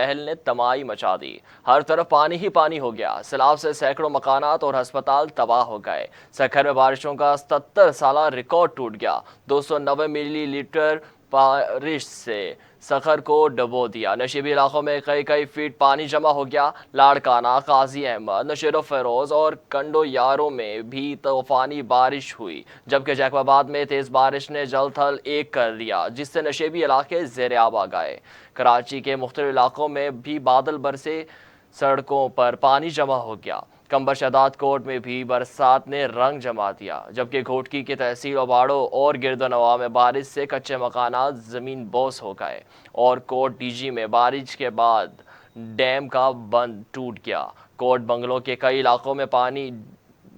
اہل نے تمائی مچا دی، ہر طرف پانی ہی پانی ہو گیا۔ سیلاب سے سینکڑوں مکانات اور ہسپتال تباہ ہو گئے۔ سکھر میں بارشوں کا 77 سالہ ریکارڈ ٹوٹ گیا۔ 290 ملی لیٹر بارش سے سکھر کو ڈبو دیا۔ نشیبی علاقوں میں کئی فٹ پانی جمع ہو گیا۔ لاڑکانہ، قاضی احمد، نشیر و فیروز اور کنڈو یاروں میں بھی طوفانی بارش ہوئی، جبکہ جیکب آباد میں تیز بارش نے جل تھل ایک کر دیا، جس سے نشیبی علاقے زیر آب آ گئے۔ کراچی کے مختلف علاقوں میں بھی بادل برسے، سڑکوں پر پانی جمع ہو گیا۔ کمبر شہداد کوٹ میں بھی برسات نے رنگ جما دیا، جبکہ گھوٹکی کی تحصیل اوباڑو اور گرد و نواح میں بارش سے کچے مکانات زمین بوس ہو گئے، اور کوٹ ڈی جی میں بارش کے بعد ڈیم کا بند ٹوٹ گیا۔ کوٹ بنگلوں کے کئی علاقوں میں پانی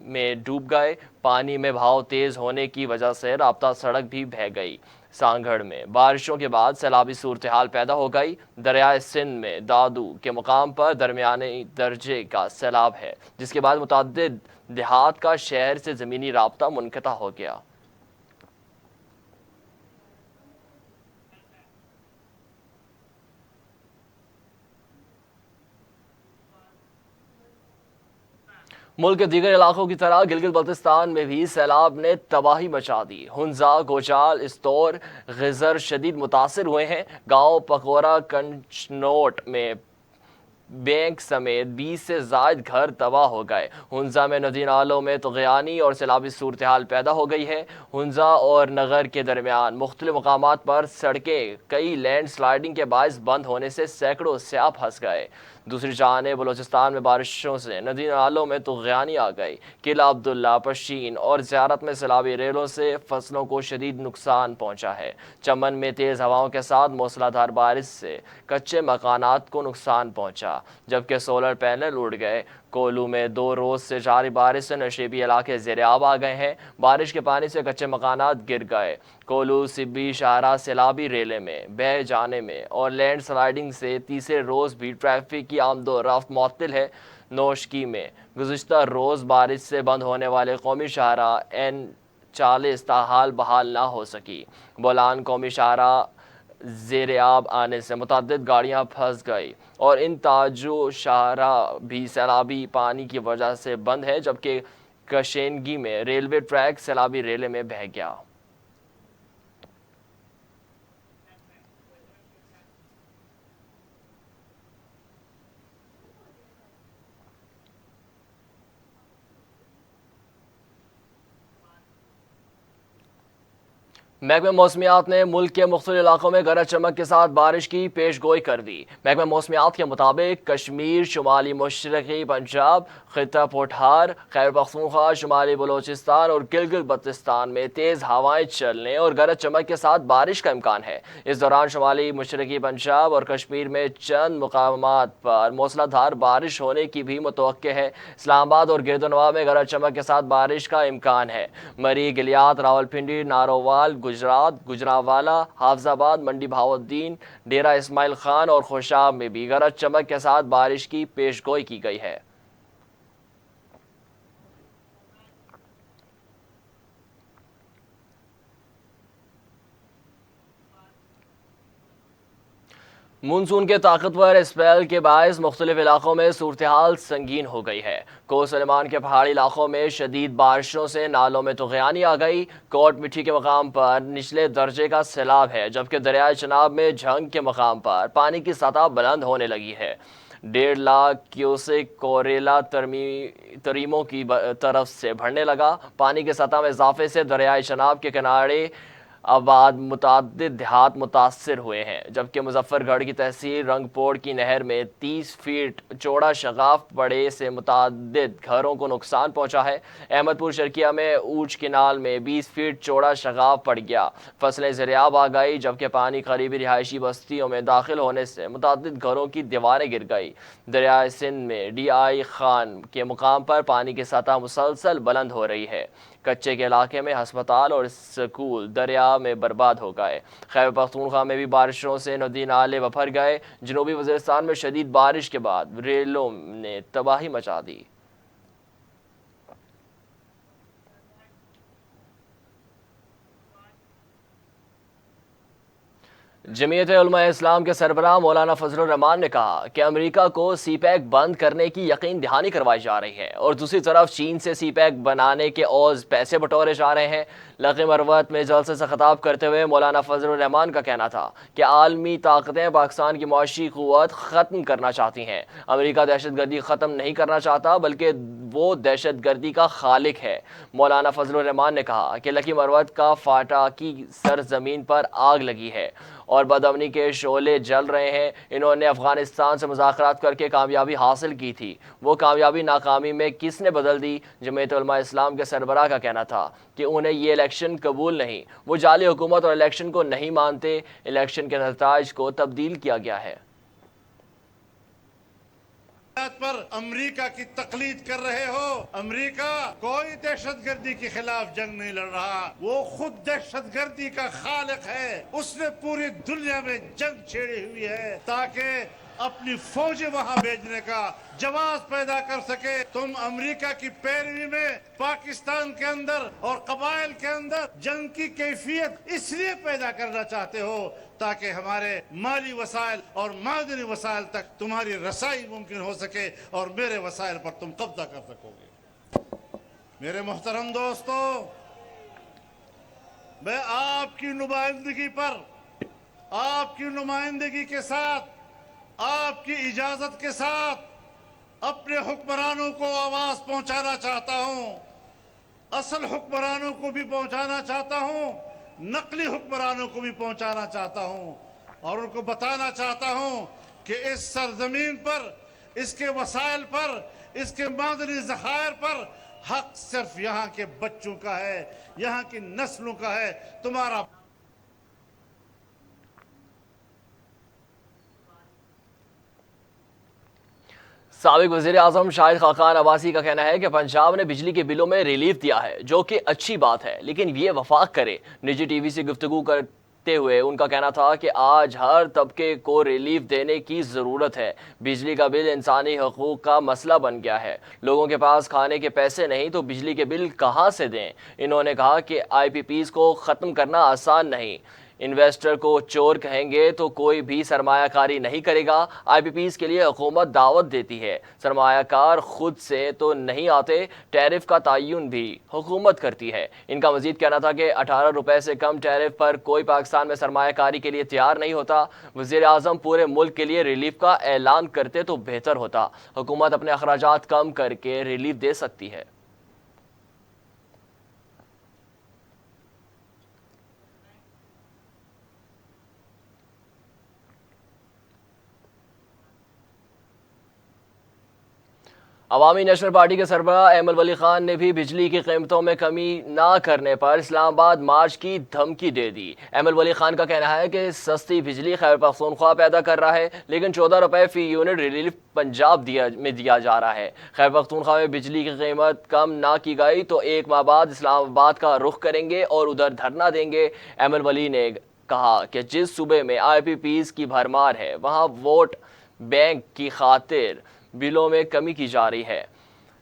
میں ڈوب گئے۔ پانی میں بہاؤ تیز ہونے کی وجہ سے رابطہ سڑک بھی بہہ گئی۔ سانگھڑ میں بارشوں کے بعد سیلابی صورتحال پیدا ہو گئی۔ دریائے سندھ میں دادو کے مقام پر درمیانی درجے کا سیلاب ہے، جس کے بعد متعدد دیہات کا شہر سے زمینی رابطہ منقطع ہو گیا۔ ملک کے دیگر علاقوں کی طرح گلگت بلتستان میں بھی سیلاب نے تباہی مچا دی۔ ہنزا، گوجال، استور، غزر شدید متاثر ہوئے ہیں۔ گاؤں پکورا کنچنوٹ میں بینک سمیت 20 سے زائد گھر تباہ ہو گئے۔ ہنزا میں ندی نالوں میں طغیانی اور سیلابی صورتحال پیدا ہو گئی ہے۔ ہنزا اور نگر کے درمیان مختلف مقامات پر سڑکیں کئی لینڈ سلائیڈنگ کے باعث بند ہونے سے سینکڑوں سیاح پھنس گئے۔ دوسری جانب بلوچستان میں بارشوں سے ندی نالوں میں طغیانی آ گئی۔ قلعہ عبداللہ، پشین اور زیارت میں سیلابی ریلوں سے فصلوں کو شدید نقصان پہنچا ہے۔ چمن میں تیز ہواؤں کے ساتھ موسلا دھار بارش سے کچے مکانات کو نقصان پہنچا، جبکہ سولر پینل اڑ گئے۔ کولو میں 2 روز سے جاری بارش سے نشیبی علاقے زیر آب آ گئے ہیں۔ بارش کے پانی سے کچے مکانات گر گئے۔ کولو سبی شاہراہ سیلابی ریلے میں بہہ جانے میں اور لینڈ سلائیڈنگ سے تیسرے روز بھی ٹریفک کی آمد و رفت معطل ہے۔ نوشکی میں گزشتہ روز بارش سے بند ہونے والے قومی شاہراہ N40 تاحال بحال نہ ہو سکی۔ بولان قومی شاہراہ زیر آب آنے سے متعدد گاڑیاں پھنس گئی، اور ان تاجو شاہراہ بھی سیلابی پانی کی وجہ سے بند ہے، جبکہ کشینگی میں ریلوے ٹریک سیلابی ریلے میں بہہ گیا۔ محکمہ موسمیات نے ملک کے مختلف علاقوں میں گرج چمک کے ساتھ بارش کی پیش گوئی کر دی۔ محکمہ موسمیات کے مطابق کشمیر، شمالی مشرقی پنجاب، خطہ پٹھار، خیبر پختونخوا، شمالی بلوچستان اور گلگت بلتستان میں تیز ہوائیں چلنے اور گرج چمک کے ساتھ بارش کا امکان ہے۔ اس دوران شمالی مشرقی پنجاب اور کشمیر میں چند مقامات پر موسلا دھار بارش ہونے کی بھی متوقع ہے۔ اسلام آباد اور گرد و نواح میں گرج چمک کے ساتھ بارش کا امکان ہے۔ مری، گلیات، راولپنڈی، نارووال، گجرات، گجرانوالہ، حافظ آباد، منڈی بہاؤالدین، ڈیرہ اسماعیل خان اور خوشاب میں بھی گرج چمک کے ساتھ بارش کی پیش گوئی کی گئی ہے۔ مونسون کے طاقتور اسپیل کے باعث مختلف علاقوں میں صورتحال سنگین ہو گئی ہے۔ کوہ سلیمان کے پہاڑی علاقوں میں شدید بارشوں سے نالوں میں طغیانی آ گئی۔ کوٹ مٹھی کے مقام پر نچلے درجے کا سیلاب ہے، جبکہ دریائے چناب میں جھنگ کے مقام پر پانی کی سطح بلند ہونے لگی ہے۔ 1.5 لاکھ کیوسک کوریلا تریموں کی طرف سے بڑھنے لگا۔ پانی کی سطح میں اضافے سے دریائے چناب کے کنارے آباد متعدد دیہات متاثر ہوئے ہیں، جبکہ مظفر گڑھ کی تحصیل رنگ پوڑ کی نہر میں 30 فٹ چوڑا شگاف پڑے سے متعدد گھروں کو نقصان پہنچا ہے۔ احمد پور شرقیہ میں اوچ کنال میں 20 فٹ چوڑا شگاف پڑ گیا، فصلیں زیرآب آ گئی، جبکہ پانی قریبی رہائشی بستیوں میں داخل ہونے سے متعدد گھروں کی دیواریں گر گئی۔ دریائے سندھ میں ڈی آئی خان کے مقام پر پانی کی سطح مسلسل بلند ہو رہی ہے۔ کچے کے علاقے میں ہسپتال اور سکول دریا میں برباد ہو گئے۔ خیبر پختونخوا میں بھی بارشوں سے ندی نالے بھر گئے۔ جنوبی وزیرستان میں شدید بارش کے بعد ریلوں نے تباہی مچا دی۔ جمعیت علماء اسلام کے سربراہ مولانا فضل الرحمان نے کہا کہ امریکہ کو سی پیک بند کرنے کی یقین دہانی کروائی جا رہی ہے اور دوسری طرف چین سے سی پیک بنانے کے عوض پیسے بٹورے جا رہے ہیں۔ لقی مروت میں جلسے سے خطاب کرتے ہوئے مولانا فضل الرحمان کا کہنا تھا کہ عالمی طاقتیں پاکستان کی معاشی قوت ختم کرنا چاہتی ہیں۔ امریکہ دہشت گردی ختم نہیں کرنا چاہتا بلکہ وہ دہشت گردی کا خالق ہے۔ مولانا فضل الرحمان نے کہا کہ لقی مروت کا فاٹا کی سرزمین پر آگ لگی ہے اور بدامنی کے شعلے جل رہے ہیں۔ انہوں نے افغانستان سے مذاکرات کر کے کامیابی حاصل کی تھی، وہ کامیابی ناکامی میں کس نے بدل دی؟ جمعیت علماء اسلام کے سربراہ کا کہنا تھا کہ انہیں یہ الیکشن قبول نہیں، وہ جعلی حکومت اور الیکشن کو نہیں مانتے۔ الیکشن کے نتائج کو تبدیل کیا گیا ہے۔ پر امریکہ کی تقلید کر رہے ہو۔ امریکہ کوئی دہشت گردی کے خلاف جنگ نہیں لڑ رہا، وہ خود دہشت گردی کا خالق ہے۔ اس نے پوری دنیا میں جنگ چھیڑی ہوئی ہے تاکہ اپنی فوجیں وہاں بھیجنے کا جواز پیدا کر سکے۔ تم امریکہ کی پیروی میں پاکستان کے اندر اور قبائل کے اندر جنگ کی کیفیت اس لیے پیدا کرنا چاہتے ہو تاکہ ہمارے مالی وسائل اور معدنی وسائل تک تمہاری رسائی ممکن ہو سکے اور میرے وسائل پر تم قبضہ کر سکو گے۔ میرے محترم دوستو، میں آپ کی نمائندگی پر، آپ کی نمائندگی کے ساتھ، آپ کی اجازت کے ساتھ اپنے حکمرانوں کو آواز پہنچانا چاہتا ہوں، اصل حکمرانوں کو بھی پہنچانا چاہتا ہوں، نقلی حکمرانوں کو بھی پہنچانا چاہتا ہوں اور ان کو بتانا چاہتا ہوں کہ اس سرزمین پر، اس کے وسائل پر، اس کے معدنی ذخائر پر حق صرف یہاں کے بچوں کا ہے، یہاں کی نسلوں کا ہے۔ تمہارا سابق وزیر اعظم شاہد خاقان عباسی کا کہنا ہے کہ پنجاب نے بجلی کے بلوں میں ریلیف دیا ہے، جو کہ اچھی بات ہے، لیکن یہ وفاق کرے۔ نجی ٹی وی سے گفتگو کرتے ہوئے ان کا کہنا تھا کہ آج ہر طبقے کو ریلیف دینے کی ضرورت ہے۔ بجلی کا بل انسانی حقوق کا مسئلہ بن گیا ہے، لوگوں کے پاس کھانے کے پیسے نہیں تو بجلی کے بل کہاں سے دیں؟ انہوں نے کہا کہ آئی پی پیز کو ختم کرنا آسان نہیں، انویسٹر کو چور کہیں گے تو کوئی بھی سرمایہ کاری نہیں کرے گا۔ آئی پی پیز کے لیے حکومت دعوت دیتی ہے، سرمایہ کار خود سے تو نہیں آتے، ٹیرف کا تعین بھی حکومت کرتی ہے۔ ان کا مزید کہنا تھا کہ 18 روپے سے کم ٹیرف پر کوئی پاکستان میں سرمایہ کاری کے لیے تیار نہیں ہوتا۔ وزیر اعظم پورے ملک کے لیے ریلیف کا اعلان کرتے تو بہتر ہوتا، حکومت اپنے اخراجات کم کر کے ریلیف دے سکتی ہے۔ عوامی نیشنل پارٹی کے سربراہ ایمل ولی خان نے بھی بجلی کی قیمتوں میں کمی نہ کرنے پر اسلام آباد مارچ کی دھمکی دے دی۔ ایمل ولی خان کا کہنا ہے کہ سستی بجلی خیبر پختونخوا پیدا کر رہا ہے، لیکن 14 روپے فی یونٹ ریلیف پنجاب میں دیا جا رہا ہے۔ خیبر پختونخوا میں بجلی کی قیمت کم نہ کی گئی تو ایک ماہ بعد اسلام آباد کا رخ کریں گے اور ادھر دھرنا دیں گے۔ ایمل ولی نے کہا کہ جس صوبے میں آئی پی پیز کی بھرمار ہے وہاں ووٹ بینک کی خاطر بلوں میں کمی کی جا رہی ہے۔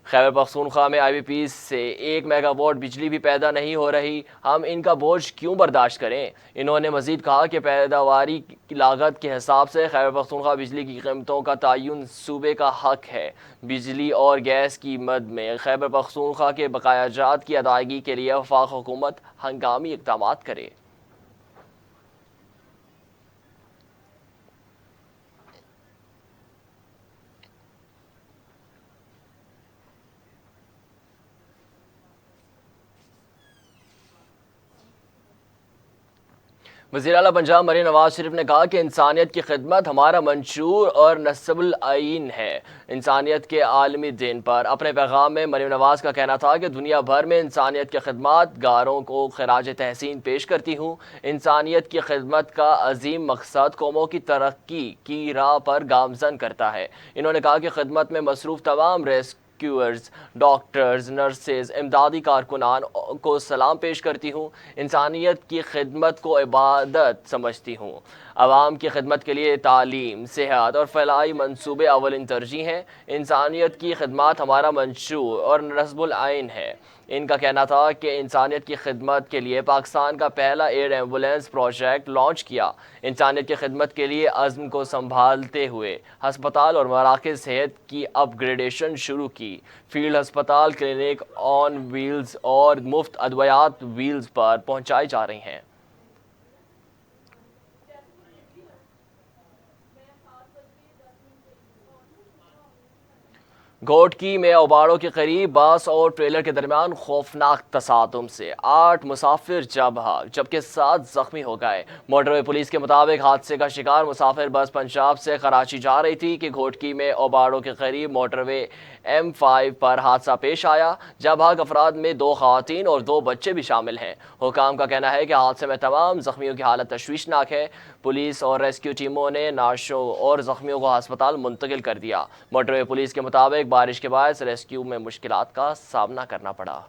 خیبر پختونخوا میں آئی پی پیز سے 1 میگا واٹ بجلی بھی پیدا نہیں ہو رہی، ہم ان کا بوجھ کیوں برداشت کریں؟ انہوں نے مزید کہا کہ پیداواری کی لاگت کے حساب سے خیبر پختونخوا بجلی کی قیمتوں کا تعین صوبے کا حق ہے۔ بجلی اور گیس کی مد میں خیبر پختونخوا کے بقایا جات کی ادائیگی کے لیے وفاق حکومت ہنگامی اقدامات کرے۔ وزیر اعلیٰ پنجاب مریم نواز شریف نے کہا کہ انسانیت کی خدمت ہمارا منشور اور نصب العین ہے۔ انسانیت کے عالمی دن پر اپنے پیغام میں مریم نواز کا کہنا تھا کہ دنیا بھر میں انسانیت کے خدمات گاروں کو خراج تحسین پیش کرتی ہوں۔ انسانیت کی خدمت کا عظیم مقصد قوموں کی ترقی کی راہ پر گامزن کرتا ہے۔ انہوں نے کہا کہ خدمت میں مصروف تمام ریسکیورز، ڈاکٹرز، نرسز، امدادی کارکنان کو سلام پیش کرتی ہوں۔ انسانیت کی خدمت کو عبادت سمجھتی ہوں۔ عوام کی خدمت کے لیے تعلیم، صحت اور فلاحی منصوبے اولین ترجیح ہیں۔ انسانیت کی خدمات ہمارا منشور اور نصب العین ہے۔ ان کا کہنا تھا کہ انسانیت کی خدمت کے لیے پاکستان کا پہلا ایئر ایمبولینس پروجیکٹ لانچ کیا۔ انسانیت کی خدمت کے لیے عزم کو سنبھالتے ہوئے ہسپتال اور مراکز صحت کی اپ گریڈیشن شروع کی۔ فیلڈ ہسپتال، کلینک آن ویلز اور مفت ادویات ویلز پر پہنچائی جا رہی ہیں۔ گھوٹکی میں اوباڑوں کے قریب بس اور ٹریلر کے درمیان خوفناک تصادم سے 8 مسافر جاں بحق جبکہ 7 زخمی ہو گئے۔ موٹر وے پولیس کے مطابق حادثے کا شکار مسافر بس پنجاب سے کراچی جا رہی تھی کہ گھوٹکی میں اوباڑوں کے قریب موٹر وے M5 پر حادثہ پیش آیا۔ جاں بحق افراد میں 2 خواتین اور 2 بچے بھی شامل ہیں۔ حکام کا کہنا ہے کہ حادثے میں تمام زخمیوں کی حالت تشویشناک ہے۔ پولیس اور ریسکیو ٹیموں نے نعشوں اور زخمیوں کو ہسپتال منتقل کر دیا۔ موٹر وے پولیس کے مطابق بارش کے باعث ریسکیو میں مشکلات کا سامنا کرنا پڑا۔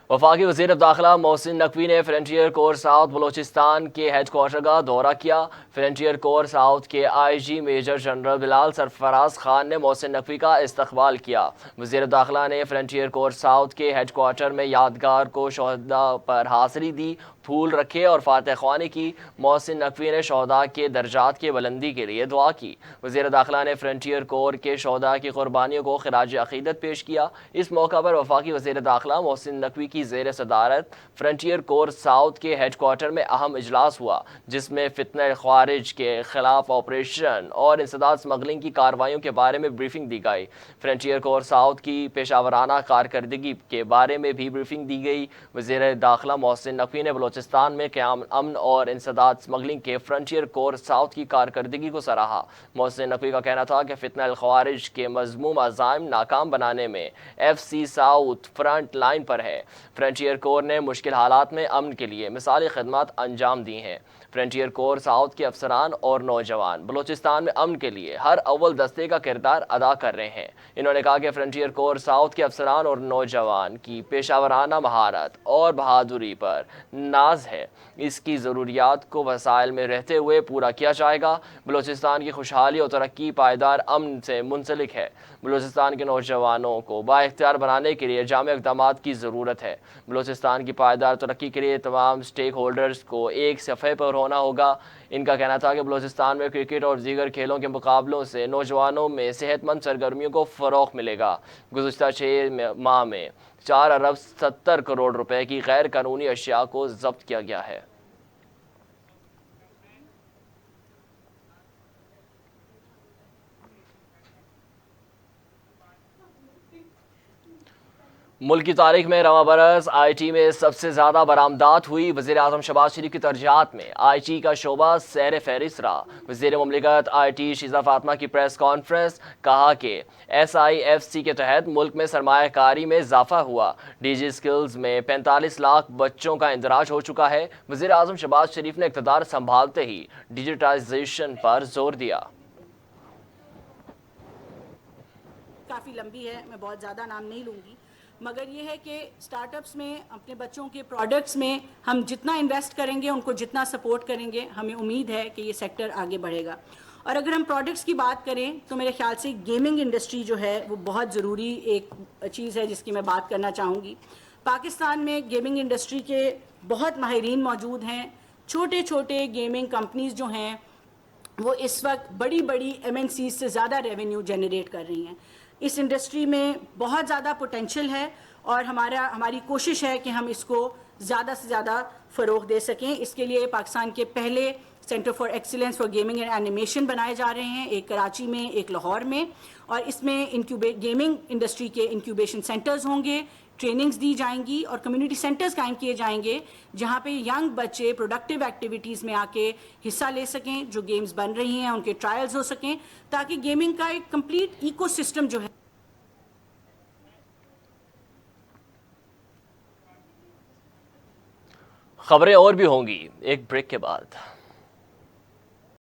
وفاقی وزیر داخلہ محسن نقوی نے فرنٹیئر کور ساؤتھ بلوچستان کے ہیڈ کوارٹر کا دورہ کیا۔ فرنٹیئر کور ساؤتھ کے IG میجر جنرل بلال سرفراز خان نے محسن نقوی کا استقبال کیا۔ وزیر داخلہ نے فرنٹیئر کور ساؤتھ کے ہیڈ کوارٹر میں یادگار کو شہداء پر حاضری دی، پھول رکھے اور فاتح خوانی کی۔ محسن نقوی نے شہداء کے درجات کی بلندی کے لیے دعا کی۔ وزیر داخلہ نے فرنٹیئر کور کے شہداء کی قربانیوں کو خراج عقیدت پیش کیا۔ اس موقع پر وفاقی وزیر داخلہ محسن نقوی کی زیر صدارت فرنٹیئر کور ساؤتھ کے ہیڈ کوارٹر میں اہم اجلاس ہوا، جس میں فتنہ خوارج کے خلاف آپریشن اور انسداد اسمگلنگ کی کارروائیوں کے بارے میں بریفنگ دی گئی۔ فرنٹیئر کور ساؤتھ کی پیشہ ورانہ کارکردگی کے بارے میں بھی بریفنگ دی گئی۔ وزیر داخلہ محسن نقوی نے بلوچستان میں قیام امن اور انسداد اسمگلنگ کے فرنٹیئر کور ساؤتھ کی کارکردگی کو سراہا۔ محسن نقوی کا کہنا تھا کہ فتنہ الخوارج کے مذموم عزائم ناکام بنانے میں FC ساؤتھ فرنٹ لائن پر ہے۔ فرنٹیئر کور نے مشکل حالات میں امن کے لیے مثالی خدمات انجام دی ہیں۔ فرنٹیئر کور ساؤتھ کے افسران اور نوجوان بلوچستان میں امن کے لیے ہر اول دستے کا کردار ادا کر رہے ہیں۔ انہوں نے کہا کہ فرنٹیئر کور ساؤتھ کے افسران اور نوجوان کی پیشہ ورانہ مہارت اور بہادری پر ناز ہے۔ اس کی ضروریات کو وسائل میں رہتے ہوئے پورا کیا جائے گا۔ بلوچستان کی خوشحالی اور ترقی پائیدار امن سے منسلک ہے۔ بلوچستان کے نوجوانوں کو بااختیار بنانے کے لیے جامع اقدامات کی ضرورت ہے۔ بلوچستان کی پائیدار ترقی کے لیے تمام سٹیک ہولڈرز کو ایک صفحے پر ہونا ہوگا۔ ان کا کہنا تھا کہ بلوچستان میں کرکٹ اور دیگر کھیلوں کے مقابلوں سے نوجوانوں میں صحت مند سرگرمیوں کو فروغ ملے گا۔ گزشتہ 6 ماہ میں 4 ارب 70 کروڑ روپے کی غیر قانونی اشیاء کو ضبط کیا گیا ہے۔ ملک کی تاریخ میں رواں برس IT میں سب سے زیادہ برآمدات ہوئی۔ وزیر اعظم شہباز شریف کی ترجیحات میں IT کا شعبہ سیر فہرست رہا۔ وزیر مملکت IT شیزہ فاطمہ کی پریس کانفرنس، کہا کہ SIFC کے تحت ملک میں سرمایہ کاری میں اضافہ ہوا۔ DG اسکلز میں 45 لاکھ بچوں کا اندراج ہو چکا ہے۔ وزیر اعظم شہباز شریف نے اقتدار سنبھالتے ہی ڈیجیٹائزیشن پر زور دیا۔ کافی لمبی ہے، میں بہت زیادہ نام نہیں لوں گی، مگر یہ ہے کہ سٹارٹ اپس میں اپنے بچوں کے پروڈکٹس میں ہم جتنا انویسٹ کریں گے، ان کو جتنا سپورٹ کریں گے، ہمیں امید ہے کہ یہ سیکٹر آگے بڑھے گا۔ اور اگر ہم پروڈکٹس کی بات کریں تو میرے خیال سے گیمنگ انڈسٹری جو ہے وہ بہت ضروری ایک چیز ہے جس کی میں بات کرنا چاہوں گی۔ پاکستان میں گیمنگ انڈسٹری کے بہت ماہرین موجود ہیں۔ چھوٹے چھوٹے گیمنگ کمپنیز جو ہیں وہ اس وقت بڑی بڑی MNCs سے زیادہ ریونیو جنریٹ کر رہی ہیں۔ اس انڈسٹری میں بہت زیادہ پوٹینشل ہے اور ہماری کوشش ہے کہ ہم اس کو زیادہ سے زیادہ فروغ دے سکیں۔ اس کے لیے پاکستان کے پہلے centre for excellence for gaming and animation بنائے جا رہے ہیں، ایک کراچی میں، ایک لاہور میں، اور اس میں گیمنگ انڈسٹری کے انکیوبیشن سینٹرز ہوں گے، ٹریننگز دی جائیں گی اور کمیونٹی سینٹرز قائم کیے جائیں گے جہاں پہ ینگ بچے پروڈکٹیو ایکٹیویٹیز میں آ کے حصہ لے سکیں، جو گیمز بن رہی ہیں ان کے ٹرائلز ہو سکیں، تاکہ گیمنگ کا ایک کمپلیٹ ایکو سسٹم جو ہے۔ خبریں اور بھی ہوں گی ایک بریک کے بعد۔